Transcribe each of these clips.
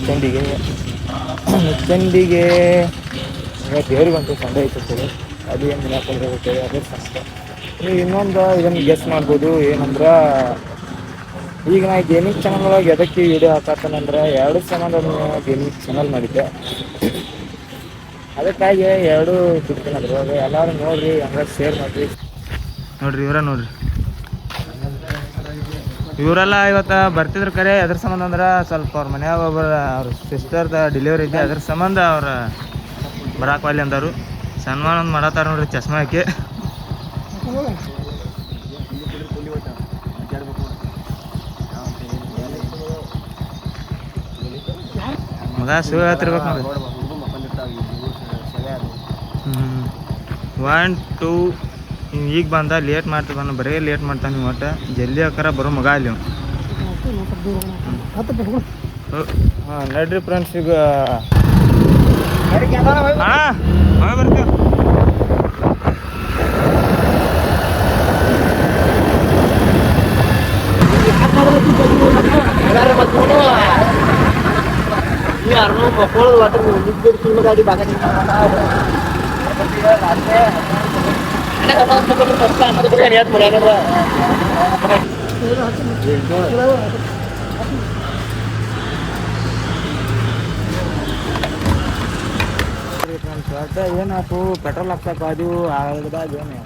ಚಂಡಿಗೆ ಚಂಡಿಗೆ ದೇವ್ರಿಗೆ ಬಂತು ಸಂಡೆ ಐತಂತೇಳಿ ಅದು ಏನು ಹಾಕೊಂಡಿರ್ತೇಳಿ ಅದೇ ಸಂಡೆ. ನೀವು ಇನ್ನೊಂದು ಇದನ್ನು ಗೆಸ್ ಮಾಡ್ಬೋದು ಏನಂದ್ರೆ ಈಗ ನಾ ಗೇಮಿಂಗ್ ಚಾನಲ್ ಒಳಗೆ ಎದಕ್ಕೆ ವಿಡಿಯೋ ಹಾಕತ್ತೇನಂದ್ರೆ ಎರಡು ಸಂಬಂಧ ಗೇಮಿಂಗ್ ಚಾನಲ್ ಮಾಡಿದ್ದೆ, ಅದಕ್ಕಾಗಿ ಎರಡು ಬಿಡ್ತೀನಂದ್ರೆ ಅದು ಎಲ್ಲರೂ ನೋಡಿರಿ, ಹಂಗೆ ಶೇರ್ ಮಾಡಿರಿ. ನೋಡಿರಿ ಇವರ ನೋಡಿರಿ, ಇವರೆಲ್ಲ ಇವತ್ತು ಬರ್ತಿದ್ರ ಕರೆ ಅದ್ರ ಸಂಬಂಧ ಅಂದ್ರೆ ಸ್ವಲ್ಪ ಅವ್ರ ಮನ್ಯಾಗ ಒಬ್ಬರು ಅವ್ರ ಸಿಸ್ಟರ್ದ ಡೆಲಿವರಿ ಇದೆ, ಅದ್ರ ಸಂಬಂಧ ಅವ್ರು ಬರಾಕ್ವಾಲಿ ಅಂದರು. ಸನ್ಮಾನ ಒಂದು ಮಾಡತ್ತಾರ ನೋಡ್ರಿ ಚಶ್ಮಾ ಹಾಕಿ. ಮಗ ಶಿವ ಹೇಳ್ತಿರ್ಬೇಕು ನೋಡಿ. 1 2 ಈಗ ಬಂದ ಲೇಟ್ ಮಾಡ್ತೀವಿ ಬಂದ, ಬರೀ ಲೇಟ್ ಮಾಡ್ತಾನೆ ನೀವು ಒಟ್ಟು ಜಲ್ದಿ ಹಾಕಾರ ಬರೋ ಮಗ ಅಲ್ಲಿ. ಹಾಂ ನಡ್ರಿ ಫ್ರೆಂಡ್ಸ್, ಈಗ ಹಾಂ ಬರ್ತೀವಿ. ಏನಾಯ್ತು ಪೆಟ್ರೋಲ್ ಹಾಕ್ಸಕ್ಕೆ ಅದು ಆಗದಾಗ ಏನು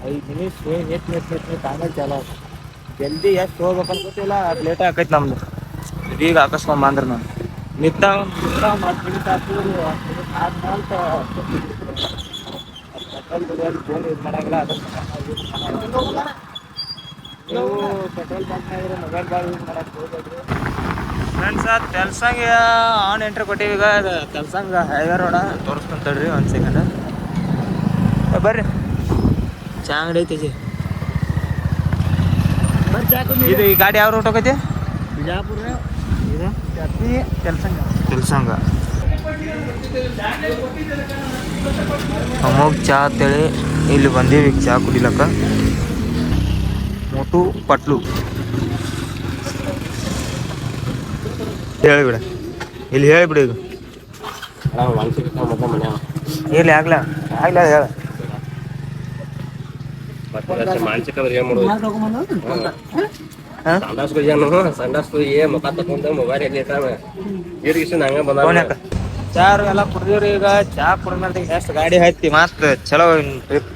5 ನಿಮಿಷ ನೆಟ್ ಆಮೇಲೆ ಚಾಲ ಜಲ್ದಿ ಎಷ್ಟು ಹೋಗ್ಬೇಕಂತ ಗೊತ್ತಿಲ್ಲ, ಲೇಟ್ ಆಕೈತಿ ನಮ್ದು. ಈಗ ಹಾಕಿಸ್ಕೊಂಬ ಅಂದ್ರೆ ನಾನು ನಿಂತ ಫೋನ್ ಯೂಸ್ ಮಾಡಂಗಿಲ್ಲ. ನೀವು ಪೆಟ್ರೋಲ್ ಬಂಕ್ನಾಗಿರೋ ಮೊಬೈಲ್ ಭಾಳ ಯೂಸ್ ಮಾಡಕ್ಕೆ ಹೋಗ್ಬೇಡ್ರಿ ಫ್ರೆಂಡ್ಸ್. ತೆಲ್ಸಂಗೆ ಆನ್ ಎಂಟ್ರಿ ಕೊಟ್ಟಿವಿ. ಈಗ ತೆಲ್ಸಂಗೆ ಹೈವೇ ರೋಡ ತೋರಿಸ್ಕೊಂತಡ್ರಿ ಒಂದು ಸೆಕೆಂಡ್. ಬರ್ರಿ, ಚಾ ಅಂಗಡಿ ಐತಿ ಇದು. ಈ ಗಾಡಿ ಯಾವ ರೂಟ್ ಹೋಗೈತಿ? ಬಿಜಾಪುರ. ಇದು ತೆಲ್ಸಂಗ ಅಮೋಘ್ ಚಾ ಅಂತೇಳಿ ಇಲ್ಲಿ ಬಂದೀವಿ ಈಗ ಚಾ ಕುಡಿಲಕ್ಕ. ಮೋಟು ಪಟ್ಲು ಹೇಳಿಬಿಡ, ಇಲ್ಲಿ ಹೇಳಿಬಿಡು. ಈಗ ಇಲ್ಲಿ ಆಗ್ಲ ಹೇಳ. ಮಾನಸಿಕ ಚಾರು ಎಲ್ಲ ಕುಡಿದಿವ್ರಿ. ಈಗ ಚಾ ಕುಡಿದ್ಮೇಲೆ ಎಷ್ಟು ಗಾಡಿ ಹತ್ತಿ ಮತ್ ಚಲೋ ಟ್ರಿಪ್.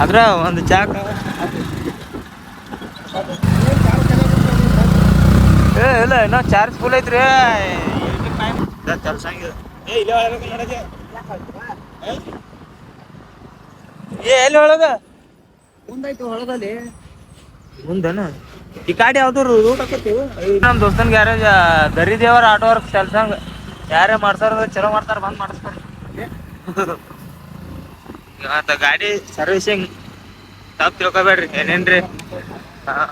ಅದ್ರ ಒಂದು ಚಾಕ ಇಲ್ಲ ಇನ್ನೂ ಚಾರ್ಜ್ ಫುಲ್ ಐತ್ರಿ. ಎಲ್ಲಿ ಒಳಗ ಮುಂದಾಯ್ತು ಹೊಳದಲ್ಲಿ ಮುಂದನ ಈ ಗಾಡಿ ಯಾವ್ದು ರೂಟ್ ಹಾಕತ್ತಿ. ನಮ್ಮ ದೋಸ್ತನ ಗ್ಯಾರೇಜ್ ದರಿದೇವರ ಆಟೋ ವರ್ಕ್ ತೆಲ್ಸಂಗ. ಯಾರೇ ಮಾಡ್ತಾರ ಚಲೋ ಮಾಡ್ತಾರ, ಬಂದ್ ಮಾಡಿಸ್ತಾರೆ. ಇವತ್ತು ಗಾಡಿ ಸರ್ವಿಸಿಂಗ್ ತಪ್ಪು ತಿಳ್ಕೊಬೇಡ್ರಿ ಏನೇನ್ರಿ. ಹಾಂ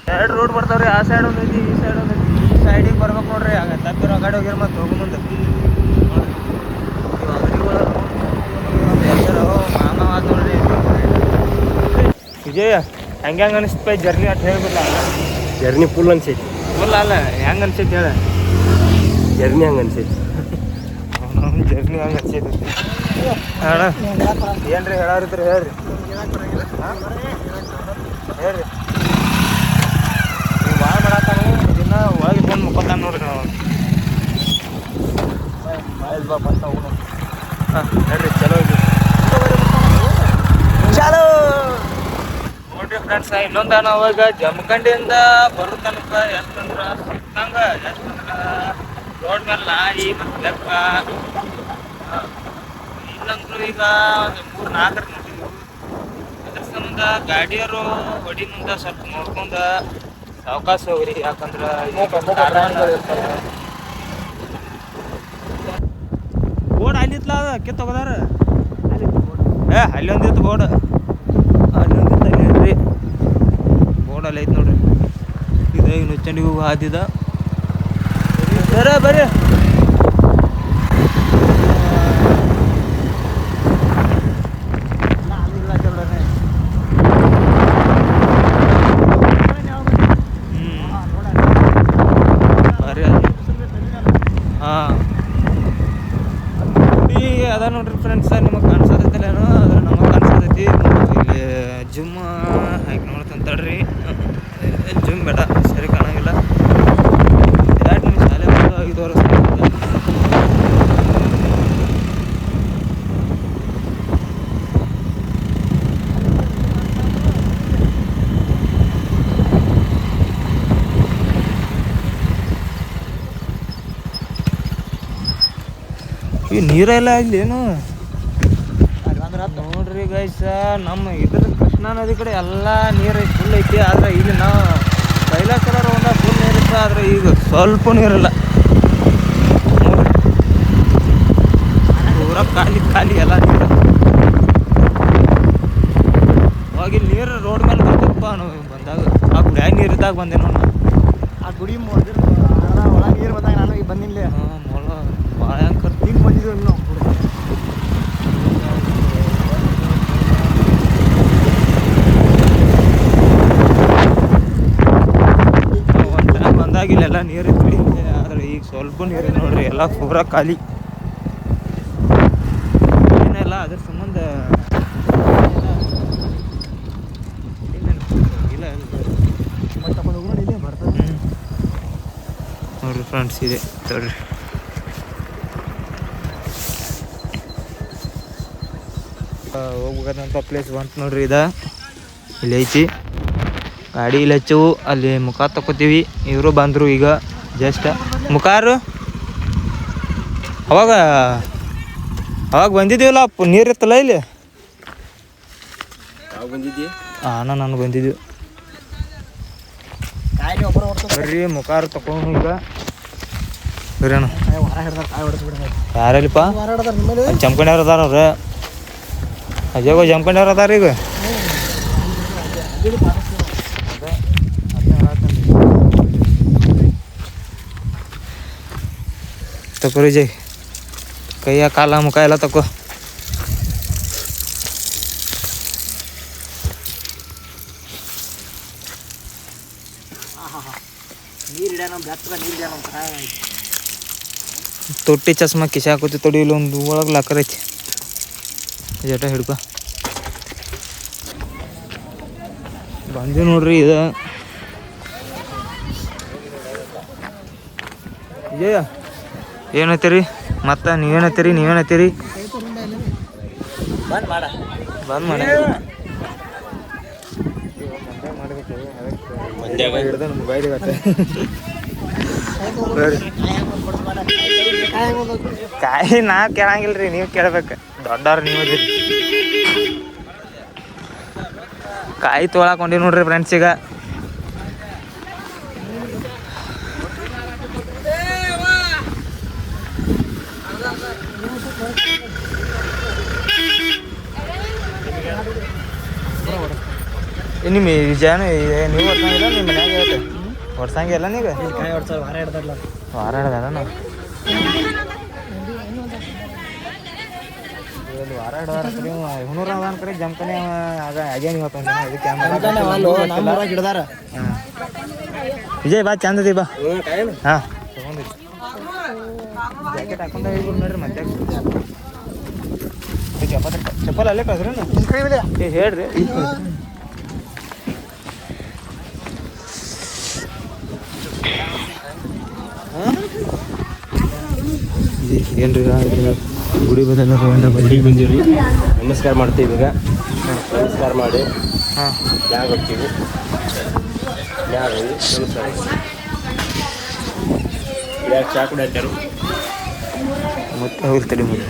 2 ರೋಡ್ ಬರ್ತಾವ್ರಿ, ಆ ಸೈಡ್ ಒಂದು ಐತಿ, ಈ ಸೈಡ್ ಒಂದು ಐತಿ. ಈ ಸೈಡಿಗೆ ಬರ್ಬೇಕು ನೋಡ್ರಿ, ಆಗ ತಪ್ಪಿರೋ ಗಾಡಿ ಹೋಗಿರ ಮತ್ತೆ ಹೋಗು ಮುಂದೆ. ಮಾಮ ಆತು ನೋಡ್ರಿ ವಿಜಯ. ಹೆಂಗೆ ಅನಿಸ್ತೈ ಜರ್ನಿ ಅಂತ ಹೇಳ್ಬಿಡ್ಲ? ಜರ್ನಿ ಫುಲ್ ಅನ್ಸೈತಿ. ಫುಲ್ ಅಲ್ಲ, ಹೆಂಗೆ ಅನ್ಸೈತಿ ಹೇಳ? ಜರ್ನಿ ಹಂಗೆ ಅನ್ಸೈತಿ. ಜರ್ನಿ ಹಂಗೆ ಅನ್ಸೈತಿ ಅಣ್ಣ. ಏನ್ರಿ ಹೇಳಾರಿದ್ರಿ ಹೇಳ್ರಿ, ಹೇಳ್ರಿ. ನೀವು ಭಾಳ ಮಾಡತ್ತಾನು ದಿನ ಒಳಗೆ ಬಂದು ಮುಕ್ಕೊತಾನ ನೋಡ್ರಿ. ನಾವು ಹಾಂ ಹೇಳ್ರಿ, ಚಲೋ ಇದೆ ಚಲೋ ನೋಡ್ರಿ ಫ್ರೆಂಡ್ಸ್. ಇನ್ನೊಂದು ನಾವು ಈಗ ಜಮಖಂಡಿಯಿಂದ ಬರೋ ತನಕ ಎಷ್ಟಂದ್ರೆ ಸುತ್ತಂಗೆ ಎಷ್ಟಂದ್ರೆ ರೋಡ್ ಮೇಲೆ ನಾಯಿ ಮತ್ತು ಬೆಕ್ಕ ಇಲ್ಲಂದ್ರು ಈಗ 3-4 ನೋಡಿದ್ವಿ. ಅದ್ರ ಸಂಬಂಧ ಗಾಡಿಯವರು ಹೊಡಿ ಮುಂದೆ ಸ್ವಲ್ಪ ನೋಡ್ಕೊಂಡು ಸಾವಕಾಶ ಹೋಗ್ರಿ, ಯಾಕಂದ್ರೆ ಬೋರ್ಡ್ ಅಲ್ಲಿತ್ಲ ಅದ ಕಿತ್ತೋಗದಾರ. ಅಲ್ಲಿ ಒಂದಿತ್ತು ಬೋರ್ಡ್, ಅಲ್ಲೊಂದಿತ್ತು ಅಲ್ಲಿ ಹೇಳ್ರಿ. ಬೋರ್ಡ್ ಅಲ್ಲಿ ಐತೆ ನೋಡ್ರಿ. ಇದು ಈಗ ನುಚ್ಚಂಡಿಗೂ ಹಾದಿದ ಬರ್ರಿ. ಅದ ನೋಡ್ರಿ ಫ್ರೆಂಡ್ಸ್, ನಿಮಗೆ ಕಾಣಿಸೋದೈತಿಲ್ಲೇನೋ, ಆದ್ರೆ ನಮಗೆ ಕಾಣಿಸೋದೈತಿ. ಇಲ್ಲಿ ಜಿಮ್ ಹಾಕಿ ನೋಡ್ತಂತಡ್ರಿ. ಜಿಮ್ ಬೇಡ, ಸರಿ ಕಾಣಂಗಿಲ್ಲ. 2 ನಿಮಿಷ ಶಾಲೆ 5 ವರ್ಷ ಈ ನೀರೆಲ್ಲ ಇಲ್ಲೇನು ನೋಡ್ರಿ ಗೈಸ. ನಮ್ಮ ಇದ್ರ ಕೃಷ್ಣಾ ನದಿ ಕಡೆ ಎಲ್ಲ ನೀರು ಫುಲ್ ಐತಿ. ಆದ್ರೆ ಇಲ್ಲಿ ನಾವು ಕೈಲಾಸರ ಒಂದ ಫುಲ್ ನೀರಿತ್ತು, ಆದ್ರೆ ಈಗ ಸ್ವಲ್ಪ ನೀರಿಲ್ಲ ನೋಡ್ರಿ. ಪೂರ ಖಾಲಿ ಖಾಲಿ ಎಲ್ಲ ನೀರು. ಅವಾಗ ಇಲ್ಲಿ ನೀರು ರೋಡ್ ಮೇಲೆ ಬರ್ತಿಪ್ಪ ನಾವು ಬಂದಾಗ. ಆ ಗುಡಿಯಾಗ ನೀರು ಇದ್ದಾಗ ಬಂದೆ ನೋಡಿ. ಆ ಗುಡಿ ಒಳಗೆ ನೀರು ಬಂದಾಗ ನಾನು ಈಗ ಬಂದಿಲ್ಲ. ಮೊಳ ಭಯಂಕರ ಹಿಂಗೆ ಬಂದಿದ್ದೀವಿ ನಾವು. ಒಂದು ಟೈಮ್ ಬಂದಾಗ ಇಲ್ಲೆಲ್ಲ ನೀರು ಇತ್ತು, ಆದ್ರೆ ಈಗ ಸ್ವಲ್ಪ ನೀರು ನೋಡ್ರಿ, ಎಲ್ಲ ಪೂರ ಖಾಲಿ ಏನೆಲ್ಲ. ಅದ್ರ ಸಂಬಂಧ ಇಲ್ಲ ಮತ್ತೆ ತಗೊಂಡು ಹೋಗಿ ನೋಡಿ, ಇಲ್ಲೇ ಬರ್ತದೆ ನೋಡ್ರಿ ಫ್ರೆಂಡ್ಸ್. ಇದೆ ನೋಡ್ರಿ, ಹೋಗ್ಬೇಕಂತ ಪ್ಲೇಸ್ ಬಂತು ನೋಡ್ರಿ. ಇಲ್ಲಿ ಐತಿ ಗಾಡಿ. ಇಲ್ಲಿ ಹಚ್ಚವು, ಅಲ್ಲಿ ಮುಖ ತಗೋತೀವಿ. ಇವರು ಬಂದರು ಈಗ ಜಸ್ಟ್. ಮುಖಾರು ಅವಾಗ ಬಂದಿದ್ದೀವಲ್ಲ, ನೀರು ಇತ್ತಲ್ಲ ಇಲ್ಲಿ. ಬಂದಿದ್ದೀವಿ ನಾನು ಬಂದಿದ್ದೀವಿ. ಕಾಯಿಲೆ ಒಬ್ಬರು ಹೊಡ್ತಾರೆ ಬರ್ರಿ ಮುಖಾರು ತಗೊಂಡು ಈಗ ಬರೋಣ. ವಾರ ಹಿಡ್ದಾರ ಕಾಯಿ ಹೊಡೆಸ್ಬಿಡ್ತಾರೆ. ಯಾರಲ್ಲಿಪ್ಪ ವಾರ ಹಿಡ್ದಾರ ನಿಮ್ಮಲ್ಲಿ ಜಂಪ್ಕೊಂಡ್ಯಾರ ಅದಾರ ಅವ್ರು. ಅಜಯ್ ಜಂಪ್ಕೊಂಡ್ಯಾರ ಅದಾರ ಈಗ. ತಕೋರಿ ಜೈ, ಕೈಯ ಕಾಲ ಮುಖ ಎಲ್ಲ ತಕೋ. ನೀರು ಹಿಡ್ಯಾನ ನಮ್ಮ ಬೆತ್ತಗ ನೀರು ಹಿಡ್ಯಾನ ನಮ್ಮ ತೊಟ್ಟಿ ಚಸ್ಮಾ ಕಿಶೆ ಹಾಕೋತಿ ತೊಡಿ. ಇಲ್ಲಿ ಒಂದು ಒಳಗೆ ಲಾಕರ್ ಐತಿ, ಜಟ ಹಿಡ್ಕೊ. ಬಂದಿ ನೋಡ್ರಿ. ಇದು ವಿಜಯ ಏನತ್ತೀರಿ ಮತ್ತೆ? ನೀವೇನತ್ತೀರಿ? ಬಂದ್ ಮಾಡ ಬಂದ್ ಮಾಡಿ ಹಿಡ್ದ ನಮ್ಮ ಬಾಯ್ದಾಗತ್ತೆ. ಕಾಯಿ ನಾ ಕೇಳಂಗಿಲ್ರಿ, ನೀವು ಕೇಳ್ಬೇಕು. ದೊಡ್ಡವ್ರು ನೀವು ಅದಿರಿ. ಕಾಯಿ ತೊಗೊಳಕೊಂಡಿ ನೋಡ್ರಿ ಫ್ರೆಂಡ್ಸ್. ಈಗ ನಿಮ್ಮ ವಿಜಯನು ನೀವು ಹೊಡ್ಸಂಗಿಲ್ಲ, ನಿಮ್ಮ ಮನ್ಯಾಗ ಹೇಳ್ತೆ ಹೊಡ್ಸಂಗಿಲ್ಲ ನೀಗ. ಕಾಯಿ ಹೊಡ್ಸೋರು ವಾರ ಹಿಡ್ದಾರಲ್ಲ. ವಾರ ಹಿಡ್ದಾರ ನಾವು ವಾರ ಹಿಡ್ದಾರ. ಹುಣೂರ ಅದಾನ ಕಡೆ ಜಂಪನೆ ಆಗ್ಯಾನ ಇವತ್ತೊಂದು ದಿನ. ಇದಕ್ಕೆ ನಮ್ಮೂರಾಗ ಹಿಡ್ದಾರ. ಹಾಂ ವಿಜಯ್ ಬಾ, ಚಂದ ಅದಿ ಬಾ. ಹಾಂ ತಗೊಂಡಿ ಜಾಕೆಟ್ ಹಾಕೊಂಡ ಹೇಳ್ಬಿಡು ನೋಡ್ರಿ. ಮತ್ತೆ ಚಪ್ಪಲ್ ಅಲ್ಲೇ ಕಳ್ಸ್ರಿ. ಏ ಹೇಳ್ರಿ. ಏನ್ರಿ ಗುಡಿ ಬದಲ ಗುಡಿಗೆ ಬಂದೀವಿ. ನಮಸ್ಕಾರ ಮಾಡ್ತೀವಿ ಈಗ. ನಮಸ್ಕಾರ ಮಾಡಿ ಹಾಂ ಬ್ಯಾಗ್ ಹೋಗ್ತೀವಿ. ಬ್ಯಾಗ್ ಹೋಗಿ ನಮಸ್ಕಾರ. ಬ್ಯಾಗ್ ಚಾ ಕೂಡ ಹಚ್ಚಾರು. ಮತ್ತೆ ಹೋಗ್ತಡಿ ಮತ್ತೆ.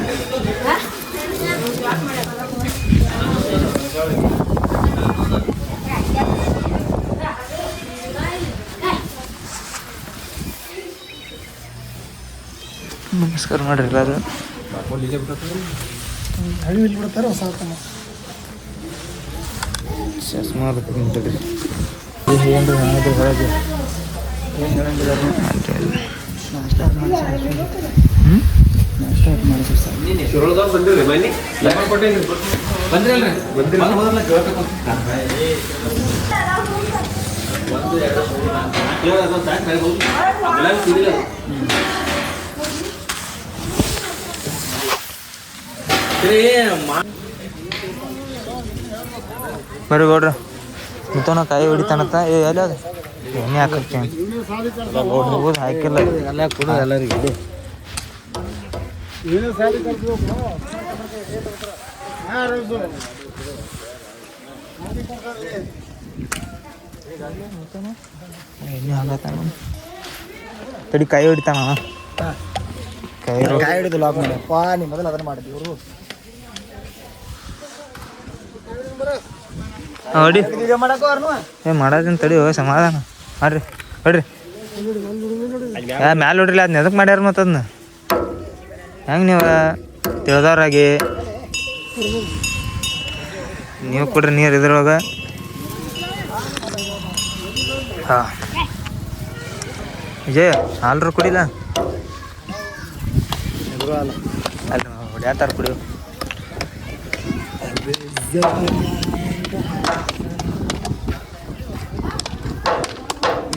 ನಮಸ್ಕಾರ ಮಾಡ್ರಿ ಎಲ್ಲಾರು. ಹಳ್ಳಿ ಬಿಡ್ತಾರೆ ಹೊಸ ಚಸ್ಮಾ ತಗೊಂಡ್ರಿ. ಏನ್ರಿ ಹೇಳಿದ್ರಿ ಹೊರಗೆ ಏನು ಹೇಳಂಗಿಲ್ಲ ಬರ್ರಿ ಗೌಡ್ರ ಮುತ್ತವನ ಕಾಯಿ ಹೊಡಿತಾನತ್ತ ಎಲ್ಲ ಅದು ಎಣ್ಣೆ ಹಾಕಕ್ಕೆ ಹೌದು ಹಾಕಿಲ್ಲ ಎಲ್ಲ ಕೊಡು ಎಲ್ಲರಿಗೆ ಎಣ್ಣೆ ಹಾಕತ್ತಾನ ತಡಿ ಕಾಯಿ ಹೊಡಿತಾನ ಕಾಯಿ ಹಿಡಿದು ಲಾಕ್ ಮಾಡಪ್ಪ ನೀ ಮೊದಲು ಅದನ್ನ ಮಾಡಿದ್ವಿ ಇವರು ಹೊಡಿ ವಿಡಿಯೋ ಮಾಡಕ್ಕೋ ಅವ್ರನು ಮಾಡೋದನ್ನ ತಡಿ ಸಮಾಧಾನ ಮಾಡ್ರಿ ಹೊಡ್ರಿ ಮ್ಯಾಲೆ ಹೊಡ್ರಿಲ್ಲ ಅದನ್ನ ಎದಕ್ಕೆ ಮಾಡ್ಯಾರ ಮತ್ತು ಅದನ್ನ ಹೆಂಗೆ ನೀವು ತಿಳಿದವ್ರಾಗಿ ನೀವು ಕೊಡ್ರಿ ನೀರು ಇದ್ರೊಳಗೆ ಹಾಂ ವಿಜಯ್ ಹಾಲ್ರ ಕುಡಿಲ್ಲ ಅಲ್ಲಿ ಹೊಡ್ಯಾತಾರ ಕುಡಿಯೋ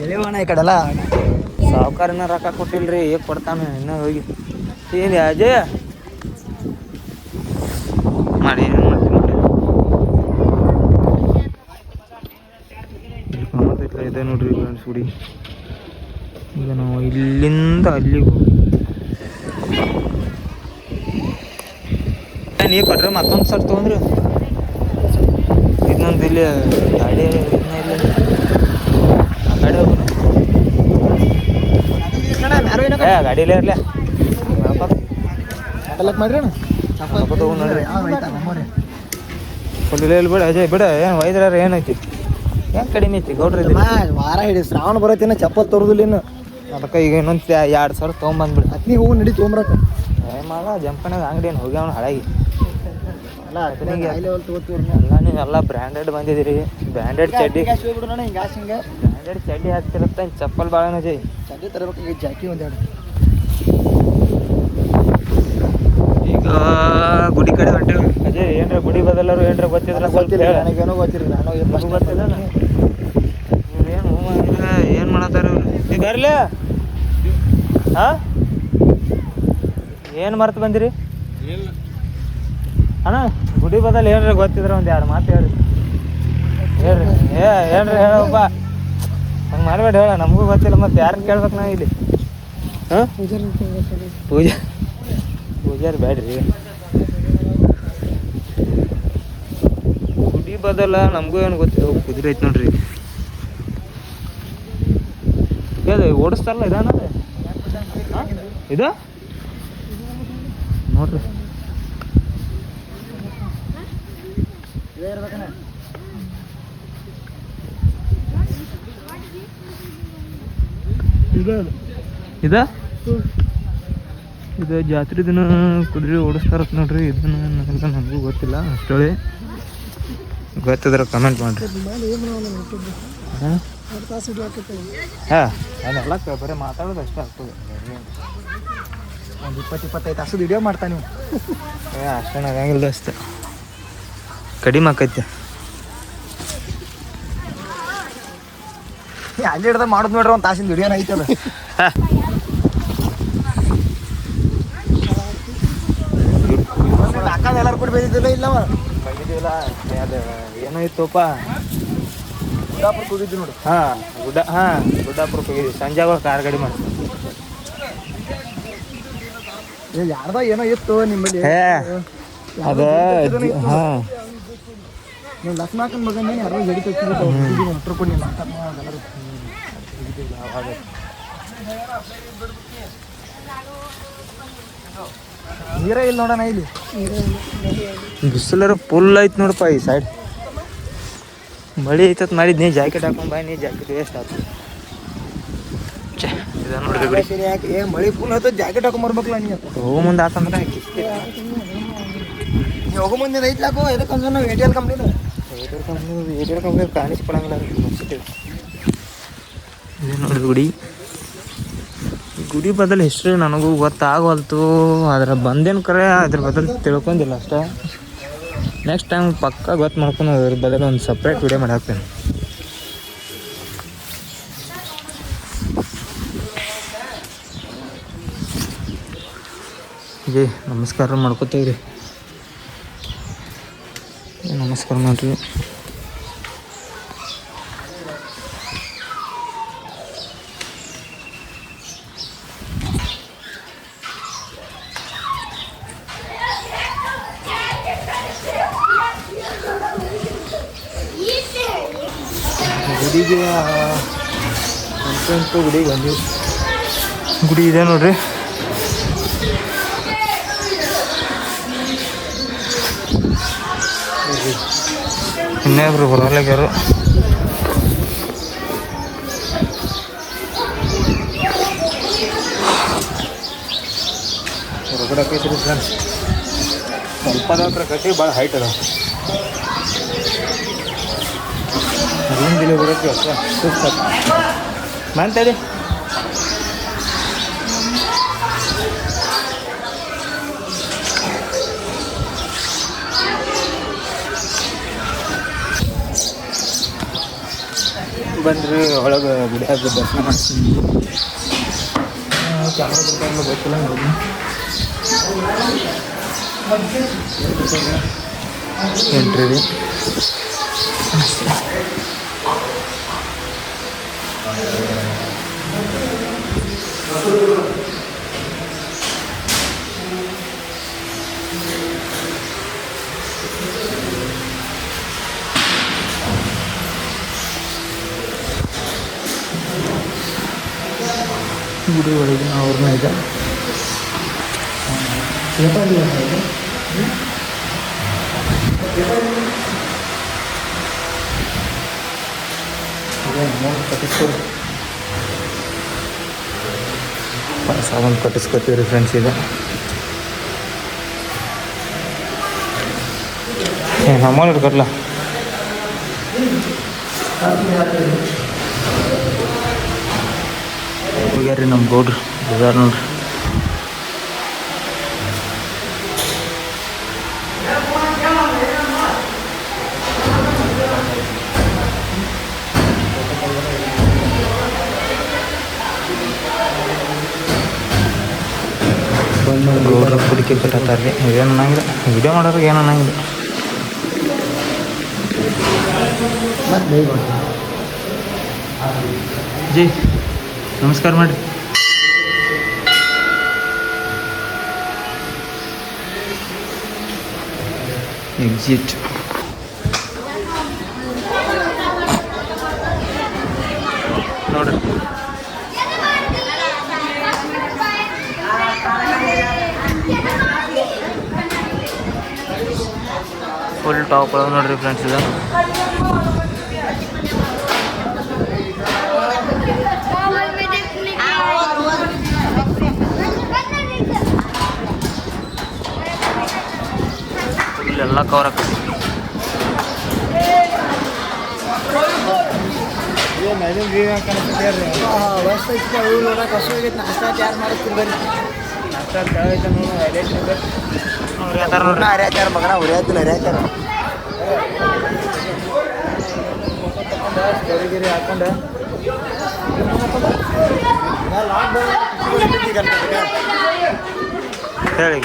ಎಳೆವಣ ಈ ಕಡೆಲ್ಲ ಸಾವುಕಾರನ ರೊಕ್ಕ ಕೊಟ್ಟಿಲ್ರಿ ಈಗ ಕೊಡ್ತಾನೆ ಇನ್ನೂ ಹೋಗಿ ಏನು ಅಜಯ್ ಮಾಡಿ ಏನು ಮಾಡ್ತೀನಿ ಇದೆ ನೋಡ್ರಿ ಫ್ರೆಂಡ್ಸ್ ಗುಡಿ ಈಗ ನಾವು ಇಲ್ಲಿಂದ ಅಲ್ಲಿಗೆ ನೀವು ಕೊಟ್ರೆ ಮತ್ತೊಂದು ಸರ್ ತೊಗೊಂಡ್ರಿ ಇನ್ನೊಂದು ಇಲ್ಲಿ ಗಾಡಿ ಇಲ್ಲ ಆ ಗಾಡಿ ಹೋಗೋಣ ಗಾಡಿಲೇ ಇರಲಿ ಮಾಡ್ರಿ ನೋಡ್ರಿ ಫುಲ್ ಇಲ್ಲಿ ಬಿಡ ಅಜಯ್ ಬಿಡ ಏನು ಒಯ್ದ್ರ ಏನೈತಿ ಹೆಂಗೆ ಕಡಿಮೆ ಐತಿ ಗೌಡ್ರಿ ವಾರ ಹಿಡಿ ಶ್ರಾವಣ ಬರತ್ತೇನ ಚಪ್ಪಲ್ ತೋರುದಿಲ್ಲ ಇನ್ನು ಅದಕ್ಕೆ ಈಗ ಇನ್ನೊಂದು 2,000 ತೊಗೊಂಬಂದ್ಬಿಡಿ ಹತ್ನಿ ಹೋಗಿ ನಡಿ ತೊಗೊಂಬ್ರಕ್ಕ ಮಗ ಜಂಪನಾಗ ಅಂಗಡಿ ಏನು ಹೋಗ್ಯಾವ ಹಳಾಗಿ ಅಲ್ಲ ಎಲ್ಲ ನೀವೆಲ್ಲ ಬ್ರ್ಯಾಂಡೆಡ್ ಬಂದಿದ್ದೀರಿ ಬ್ರ್ಯಾಂಡೆಡ್ ಚಡ್ಡಿ ಬ್ರ್ಯಾಂಡೆಡ್ ಚಡ್ಡಿ ಹಾಕ್ತಿರತ್ತ ಚಪ್ಪಲ್ ಭಾಳ ಅಜಯ್ ಚಡ್ಡಿ ತರಬೇಕು ಜಾಕಿ ಒಂದೆರಡು ಈಗ ಗುಡಿ ಕಡೆ ಹೊಂಟೇವಿ ಅಜಯ್ ಏನ್ರ ಗುಡಿ ಬದಲರು ಏನ್ರ ಗೊತ್ತಿದ್ರ ಸ್ವಲ್ಪ ಹೇಳ ನನಗೇನೋ ಗೊತ್ತಿರಿ ನಾನು ಗೊತ್ತಿಲ್ಲ ಏನು ಮಾಡತ್ತಾರ ಈಗ ಬರ್ಲಿ ಹಾಂ ಏನು ಮರ್ತು ಬಂದಿರಿ ಅಣ್ಣ ಗುಡಿ ಬದಲು ಏನ್ರ ಗೊತ್ತಿದ್ರೆ ಒಂದು 2 ಮಾತು ಹೇಳ್ರಿ ಏನ್ರಿ ಹೇಳಪ್ಪ ಹಂಗೆ ಮಾಡಬೇಡ ಹೇಳ ನಮಗೂ ಗೊತ್ತಿಲ್ಲ ಮತ್ತು ಯಾರನ್ನ ಕೇಳ್ಬೇಕು ನಾ ಇಲ್ಲಿ ಹಾಂ ಪೂಜಾರಿ ಬೇಡ್ರಿ ಗುಡಿ ಬದಲ ನಮಗೂ ಏನು ಗೊತ್ತಿಲ್ಲ ಕುದುರೆ ಐತೆ ನೋಡ್ರಿ ಇದು ಓಡಿಸ್ತಾರಲ್ಲ ಇದಾನ ಇದು ನೋಡ್ರಿ ಇದ ಇದು ಜಾತ್ರೆ ದಿನ ಕುದುರೆ ಓಡಿಸ್ತಾರತ್ ನೋಡ್ರಿ ಇದನ್ನ ನಮಗೂ ಗೊತ್ತಿಲ್ಲ ಅಷ್ಟೊಳೆ ಗೊತ್ತಿದ್ರೆ ಕಮೆಂಟ್ ಮಾಡ್ರಿ ಹಾಂ ಅದೆಲ್ಲ ಬರೀ ಮಾತಾಡೋದು ಅಷ್ಟೇ ಆಗ್ತದೆ ಒಂದು 20-25 ತಾಸು ವಿಡಿಯೋ ಮಾಡ್ತಾ ನೀವು ಅಷ್ಟೇನು ಆಗಂಗಿಲ್ಲ ಅಷ್ಟೆ ಕಡಿಮೆ ಆಕೈತೆ ಅಲ್ಲಿ ಹಿಡ್ದ ಮಾಡೋದು ನೋಡ್ರಿ ಒಂದು ತಾಸಿನ ವಿಡಿಯೋನ ಐತದ ಅಕ್ಕ ಎಲ್ಲರೂ ಕೂಡ ಬೆಳೆದಿಲ್ಲ ಇಲ್ಲವ ಬಂದಿದ್ದೀವಲ್ಲ ಅದು ಏನೋ ಇತ್ತುಪ್ಪ ಗುಡ್ಡಾಪುರಕ್ಕೆ ಹೋಗಿದ್ವಿ ನೋಡಿ ಗುಡ್ಡಾಪುರಕ್ಕೆ ಹೋಗಿದ್ವಿ ಸಂಜೆಗಳು ಕಾರ್ ಗಾಡಿ ಮಾಡ್ತೀವಿ ಯಾರ್ದ ಏನೋ ಇತ್ತು ನಿಮ್ಮಲ್ಲಿ ಅದು ಹಾಂ ನೀವು ಲಕ್ಷ್ಮಕ್ಕನ ಮಗನೇ ಯಾರೋ ಜಡಿತು ಹೊಟ್ಟರು ನೀರೇ ಇಲ್ಲ ನೋಡೋಣ ಇಲ್ಲಿ ಬಿಸಿಲರ ಫುಲ್ ಐತೆ ನೋಡಪ್ಪ ಈ ಸೈಡ್ ಮಳೆ ಐತತ್ ಮಾಡಿದ್ ನೀ ಜಾಕೆಟ್ ಹಾಕೊಂಡ್ ಬಾಯ್ ನೀ ಜಾಕೆಟ್ ವೇಸ್ಟ್ ಆಯ್ತು ಇದ ನೋಡ್ರಿ ಬಿಡಿ ಮಳೆ ಫುಲ್ ಆಯ್ತು ಜಾಕೆಟ್ ಹಾಕೊಂಡ್ ಬರ್ಬೇಕಲ್ಲ ನೀ ಹೋಗೋ ಮುಂದೆ ಆತಂದ್ರೆ ನೀವು ಹೋಗೋ ಮುಂದೆ ಐತ್ಲಾಕೋ ಇದಕ್ಕೆ ನಾವು ಏರ್ಟೆಲ್ ಕಂಪ್ನಿದು ಏರ್ಟೆಲ್ ಕಂಪ್ನಿ ಕಾಣಿಸ್ಕೊಳಂಗಿಲ್ಲ ಇದು ನೋಡ್ರಿ ಗುಡಿ ಬದಲು ಹಿಸ್ಟ್ರಿ ನನಗೂ ಗೊತ್ತಾಗವಲ್ತು ಅದ್ರ ಬಂದೇನು ಕರೆ ಅದ್ರ ಬದಲು ತಿಳ್ಕೊಂಡಿಲ್ಲ ಅಷ್ಟೇ ನೆಕ್ಸ್ಟ್ ಟೈಮ್ ಪಕ್ಕ ಗೊತ್ತು ಮಾಡ್ಕೊಂಡು ಅದ್ರ ಬದಲು ಒಂದು ಸಪ್ರೇಟ್ ವಿಡಿಯೋ ಮಾಡಿ ಹಾಕ್ತೇನೆ ಜೈ ನಮಸ್ಕಾರ ಮಾಡ್ಕೋತೀವಿ ರೀ ನಮಸ್ಕಾರ ನೋಡ್ರಿ. ಗುಡಿಗೆ ಅಂತೂ ಗುಡಿಗೆ ಬಂದಿವಿ. ಗುಡಿ ಇದೆ ನೋಡ್ರಿ. ಇನ್ನೊಬ್ರು ಬರಲಾಗ್ಯಾರು. ಹೊರಗಡೆ ಆಕೈತ್ರಿ ಫ್ರೆಂಡ್ಸ್. ಸ್ವಲ್ಪ ಪ್ರಕೃತಿ ಭಾಳ ಹೈಟ್ ಅದ. ಅಲ್ಲಿಂದ ಇಲ್ಲಿ ಬರೋಕ್ಕೆ ಸುಸ್ತು ಮಾತಾಡಿ. ಬಂದ್ರಿ ಒಳಗೆ ಗುಡಿಯಾಗ ದರ್ಶನ ಮಾಡ್ತೀನಿ. ಕ್ಯಾಮ್ರಾ ಬರ್ತಾರಲ್ಲ ಗೊತ್ತಿಲ್ಲ ನೋಡಿ. ಎಂಟ್ರಿ ರೀ. ಗುಡಿ ಒಳಗಿನ ಅವ್ರನ್ನ ಇದೆ. ಸಾಮಾನು ಕಟ್ಟಿಸ್ಕೊತೀವಿ ರೀ ಫ್ರೆಂಡ್ಸ್. ಈಗ ಅಮೌಂಟ್ ಇಟ್ಕೊಟ್ಲ ಹೋಗ್ಯಾರ್ರಿ ನಮ್ಮ ಗೌಡ್ರು ಬಜಾರ್ ನೋಡ್ರಿ. ಗೌಡ್ರ ಕುಡಿಕೆ ಕಟ್ಟತ್ತಾರ ರೀ. ಏನು ಅನ್ನಂಗಿಲ್ಲ, ವಿಡಿಯೋ ಮಾಡೋರಿಗೆ ಏನು ಅನ್ನಂಗಿಲ್ಲ. ಜಿ ನಮಸ್ಕಾರ ಮಾಡಿರಿ. ಎಕ್ಸಿಟ್ ನೋಡ್ರಿ. ಫುಲ್ ಟಾಪ್ ಒಳಗೆ ನೋಡ್ರಿ ಫ್ರೆಂಡ್ಸ್. ಇದು ಇಲ್ಲೆಲ್ಲ ಕವರ್ ಆಗ್ತದೆ. ನಾಷ್ಟ ತಯಾರು ಮಾಡ್ತೀನಿ ಬರ್ರಿ. ಹರಿಯಾಚಾರ ಮಗನ ಹುರಿಯಾತಿಲ್ಲ ಹರಿಯಾಚಾರ ಸ್ಟೋರಿಗಿರಿ ಹಾಕೊಂಡು ಹೇಳಿ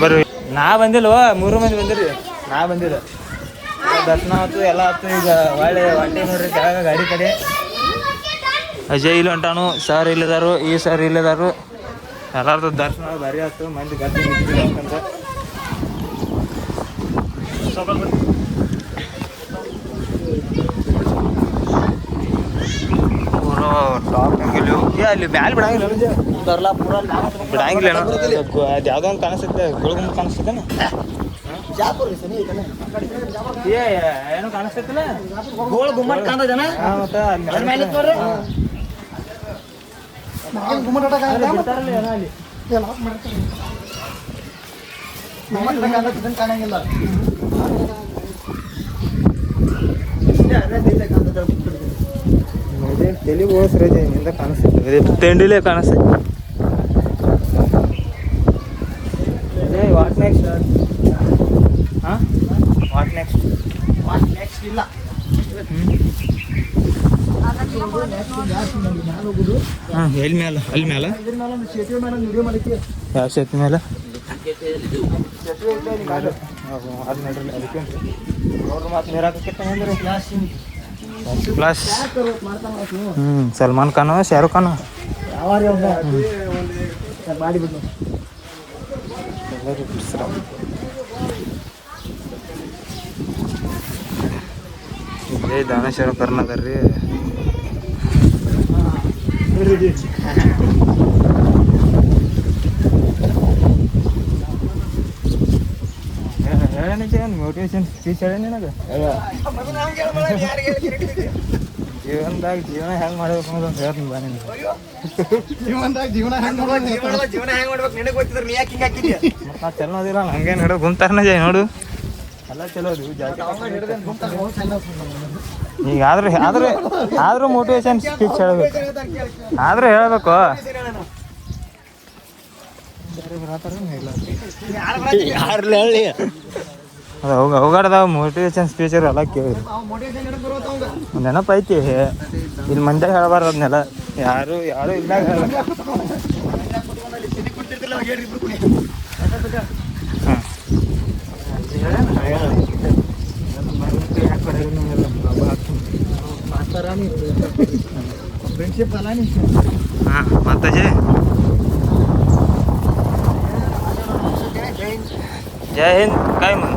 ಬರ್ರಿ. ನಾ ಬಂದಿಲ್ವ, 3 ಮಂದಿ ಬಂದಿರಿ. ನಾ ಬಂದಿಲ್ಲ. ದರ್ಶನ ಆಯ್ತು ಎಲ್ಲ ಆಯ್ತು. ಈಗ ಒಳ್ಳೆ ಒಂಟಿ ನೋಡ್ರಿ ಕೆಳಗ ಗಾಡಿ ಕಡೆ. ಅಜಯ್ ಇಲ್ಲಿ ಹೊಂಟಾನು, ಸರ್ ಇಲ್ಲದಾರು, ಈ ಸರ್ ಇಲ್ಲದಾರು. ಎಲ್ಲಾರ್ದು ದರ್ಶನ ಭಾರಿ ಆಯ್ತು. ಮಂದಿ ಗದ್ದೆ ನಿಂತ್ಕೊಂತ ಪೂರ ಟಾಪ್ ಹಂಗಿಲ್ಲ. ಅಲ್ಲಿ ಮ್ಯಾಲೆ ಬಿಡಂಗಿಲ್ಲ ಬಿಡಂಗಿಲ್ಲ. ಅದು ಯಾವುದೋ ಒಂದು ಕಾಣಿಸುತ್ತೆ, ಗುಳ್ಗುಂಬ ಕಾಣಿಸ್ತೇನೆ. ಏನು ಕಾಣಿಸ್ತೈತಿಲ್ಲ, ಗೋಳ ಗುಮ್ಮಟ್ ಕಾಣ್ತದನ. ಮತ್ತೆ ಕಾಣಂಗಿಲ್ಲ. ತೆಲಿಗೆ ಹೋಸ್ರಿ ನಿಂದ ಕಾಣಿಸ್ತೈತೆ. ತಿಂಡಿಲೇ ಕಾಣಿಸ್ತೈತೆ. What next? ಹಾಂ ವಾಟ್ ನೆಕ್ಸ್ಟ್? ವಾಟ್ ನೆಕ್ಸ್ಟ್ ಇಲ್ಲ. ಹಾಂ ಎಲ್ಲಿ ಮೇಲೆ? ಅಲ್ಲಿ ಮೇಲೆ ಇದ್ರ ಮೇಲೆ ಸೇತುವೆ ಮೇಲೆ ವಿಡಿಯೋ ಮಾಡಿದ್ವಿ. ಯಾವ ಸೇತುವೆ ಮೇಲೆ? ಸೇತುವೆ ಅದು ನೋಡ್ರಿ ಅದಕ್ಕೆ ನೋಡ್ರಿ ಮಾತು ನೀರು ಹಾಕಕ್ಕೆ ಅಂದ್ರೆ ಪ್ಲಸ್ ಸಲ್ಮಾನ್ ಖಾನ್ ಶಾರುಖ್ ಖಾನ್ ಮಾಡಿಬಿಟ್ಟು ಜೈ ದಾನೇಶ್ವರ ಕರ್ನಾಟಕ ರೀ ಹೇಳೋಣ ಮೋಟಿವೇಶನ್ ಸ್ಪೀಚ್ ಹೇಳ ನನಗೆ ಜೀವನದಾಗ ಜೀವನ ಹೆಂಗೆ ಮಾಡ್ಬೇಕು ಅನ್ನೋದು ಹೇಳ್ತೀನಿ ಬಾ ನಿನಗೆ ಜೀವನ ಹೆಂಗೆ ಮಾಡ್ಬೇಕು ನಿನಗೆ ಗೊತ್ತಿದ್ರೆ ನೀ ಯಾಕೆ ಹಿಂಗೆ ಹಾಕಿದ್ಯಾ ಮತ್ತು ನಾ ಚಲೋದಿಲ್ಲ ಹಂಗೇನು ಹಿಡಿದು ಗುಂತಾರನ ಜೈ ನೋಡು ಎಲ್ಲ ಚಲೋದು ಈಗ ಆದ್ರೂ ಮೋಟಿವೇಶನ್ ಸ್ಪೀಚ್ ಹೇಳಬೇಕು ಆದ್ರೂ ಹೇಳಬೇಕು ಅದು ಹೋಗಾಡ್ದಾವ ಮೋಟಿವೇಶನ್ ಸ್ಪೀಚ್ ಎಲ್ಲ ಕೇಳಿ ನೆನಪು ಐತಿ ಇಲ್ಲಿ ಮಂದ್ಯಾಗ ಹೇಳಬಾರ್ದು ಅದನ್ನೆಲ್ಲ ಯಾರು ಇಲ್ದಾಗ ಫ್ರೆಂಡ್ಶಿಪ್ ಅಲ್ಲ ನೀ ಹಾಂ ಮಾತಾಜಿ जय हिंद काय मग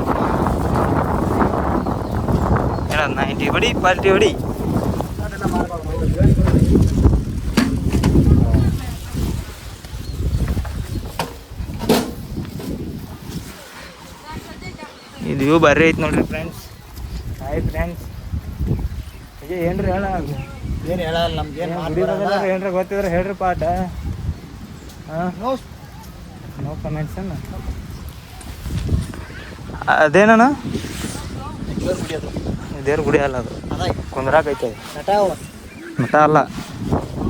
याला 90 बडी पार्टी बडी ಇದು ವ್ಯೂ ಬರ್ರಿ ಐತಿ ನೋಡ್ರಿ ಫ್ರೆಂಡ್ಸ್ ಹಾಯ್ ಫ್ರೆಂಡ್ಸ್ ಅಜ್ಜಿ ಏನ್ರಿ ಹೇಳ ಏನು ಹೇಳಲ್ಲ ನಮ್ಗೆ ಏನು ಏನ್ರಿ ಗೊತ್ತಿದ್ರೆ ಹೇಳ್ರಿ ಪಾಠ ಹಾಂ ನೋ ಕಮೆಂಟ್ಸ್ ಅನ್ನ ಅದೇನ ದೇವ್ರ ಗುಡಿ ಅಲ್ಲ ಅದು ಕುಂದ್ರಾಕೈತೆ ಮಠ ಅಲ್ಲ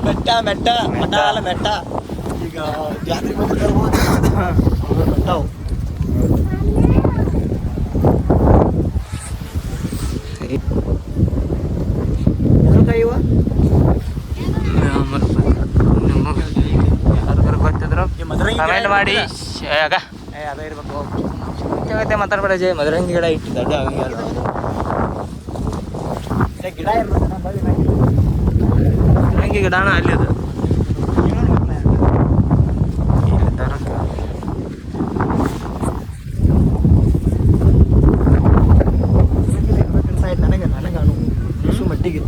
ಮೆಟ್ಟ ಅಲ್ಲ ಮೆಟ್ಟ ಈಗ ಜಾತ್ರೆ ಮೆಟ್ಟವು ಇವ ಯಾರು ಗೊತ್ತಿದ್ರು ಕಮೆಂಟ್ ಮಾಡಿ ಆಗ ಅದೇ ಇರ್ಬೇಕು ಮತ್ತೆ ಮಾತಾಡ್ಬೇಡ ಜೈ ಮದರಂಗಿ ಗಿಡ ಇಟ್ಟು ದೊಡ್ಡ ಹಂಗೆ ಅಲ್ಲ ಗಿಡ ಮದರಂಗಿ ಗಿಡನ ಅಲ್ಲಿ ಅದು ನನಗೆ ಅನು ಮಟ್ಟಿಗೆ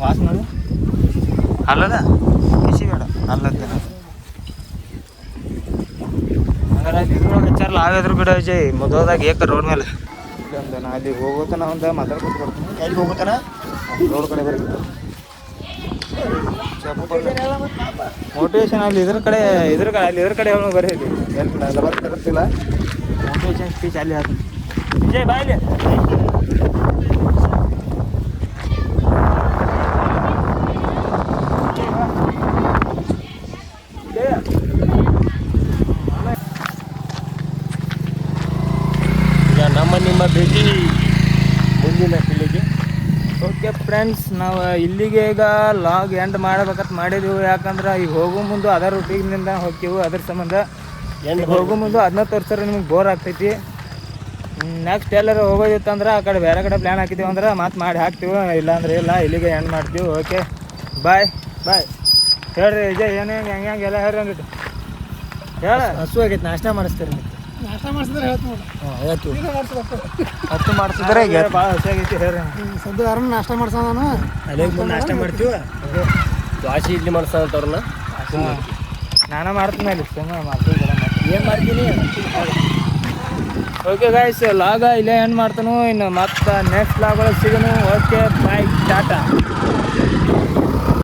ವಾಸ ನೋಡಿ ಅಲ್ಲದ ಬಿಸಿ ಬೇಡ ಅಲ್ಲದ ಹಂಗಾರೆ ಆಗದ್ರ ಬಿಡ ವಿಜಯ್ ಮೊದಲಾಗ ಏಕ ರೋಡ್ ಮೇಲೆ ಇಲ್ಲೊಂದು ನಾ ಅಲ್ಲಿ ಹೋಗೋತನ ಒಂದು ಮಾತಾಡ್ಕೊತ ಬರ್ತೀನಿ ಎಲ್ಲಿಗೆ ಹೋಗುತ್ತಾನ ರೋಡ್ ಕಡೆ ಬರೀ ಮೋಟಿವೇಶನ್ ಅಲ್ಲಿ ಇದ್ರ ಕಡೆ ಹೇಳೋ ಬರೀ ಎಲ್ಲಿ ಕಡೆ ಎಲ್ಲ ಬರ್ತಿಲ್ಲ ಮೋಟಿವೇಶನ್ ಸ್ಪೀಚ್ ಅಲ್ಲಿ ಹಾಕಿ ವಿಜಯ್ ಬಾಯ್ಲಿ ನಿಮ್ಮ ಭೇಟಿ ಮುಂದಿನ ಪೀಳಿಗೆ. ಓಕೆ ಫ್ರೆಂಡ್ಸ್, ನಾವು ಇಲ್ಲಿಗೆ ಈಗ ಲಾಗ್ ಎಂಡ್ ಮಾಡ್ಬೇಕಂತ ಮಾಡಿದೆವು. ಯಾಕಂದ್ರೆ ಈಗ ಹೋಗೋ ಮುಂದೆ ಅದರ ರೂಟಿನಿಂದ ಹೋಗ್ತೀವಿ. ಅದ್ರ ಸಂಬಂಧ ಹೋಗೋ ಮುಂದೆ ಅದನ್ನ ತೋರಿಸಿದ್ರೆ ನಿಮ್ಗೆ ಬೋರ್ ಆಗ್ತೈತಿ. ನೆಕ್ಸ್ಟ್ ಎಲ್ಲರೂ ಹೋಗೋದಿತ್ತಂದ್ರೆ ಆ ಕಡೆ ಬೇರೆ ಕಡೆ ಪ್ಲ್ಯಾನ್ ಹಾಕಿದ್ದೀವಿ ಅಂದ್ರೆ ಮತ್ತೆ ಮಾಡಿ ಹಾಕ್ತೀವಿ, ಇಲ್ಲಾಂದ್ರೆ ಇಲ್ಲ. ಇಲ್ಲಿಗೆ ಎಂಡ್ ಮಾಡ್ತೀವಿ. ಓಕೆ ಬಾಯ್ ಬಾಯ್. ಹೇಳ್ರಿ ವಿಜಯ್, ಏನೇನು ಹೆಂಗೆ ಎಲ್ಲ ಹೇಳ್ರಿ ಅಂದ್ಬಿಟ್ಟು ಹೇಳ. ಹಸು ಆಗೈತೆ, ನಾಷ್ಟ ಮಾಡಿಸ್ತೀರಿ. ನಾಷ್ಟ ಮಾಡಿಸಿದ್ರೆ ಹೇಳ್ತೀವಿ. ಹತ್ತು ಮಾಡಿಸಿದ್ರೆ ಭಾಳ ಹಸಿಯಾಗೈತಿ ಹೇಳ್ರಿ. ಸದ್ಯ ಯಾರನ್ನ ನಾಷ್ಟ ಮಾಡ್ಸೋಣ, ನಾನು ಅಲ್ಲೇ ಮುಂದೆ ನಾಷ್ಟ ಮಾಡ್ತೀವಿ. ದ್ವಾಸಿ ಇಡ್ಲಿ ಮಾಡ್ಸೋಂತವ್ರನ್ನ ನಾನು ಮಾಡ್ತೀನಿ ಅಲ್ಲಿ ಸುಮ್ಮನೆ ಮಾಡ್ತೀವಿ. ಏನು ಮಾಡ್ತೀನಿ. ಓಕೆ ಗೈಸ್, ಲಾಗ ಇಲ್ಲೇ ಏನು ಮಾಡ್ತಾನು. ಇನ್ನು ಮತ್ತೆ ನೆಕ್ಸ್ಟ್ ಲಾಗ್ ಒಳಗೆ ಸಿಗೋನು. Okay bye, Tata.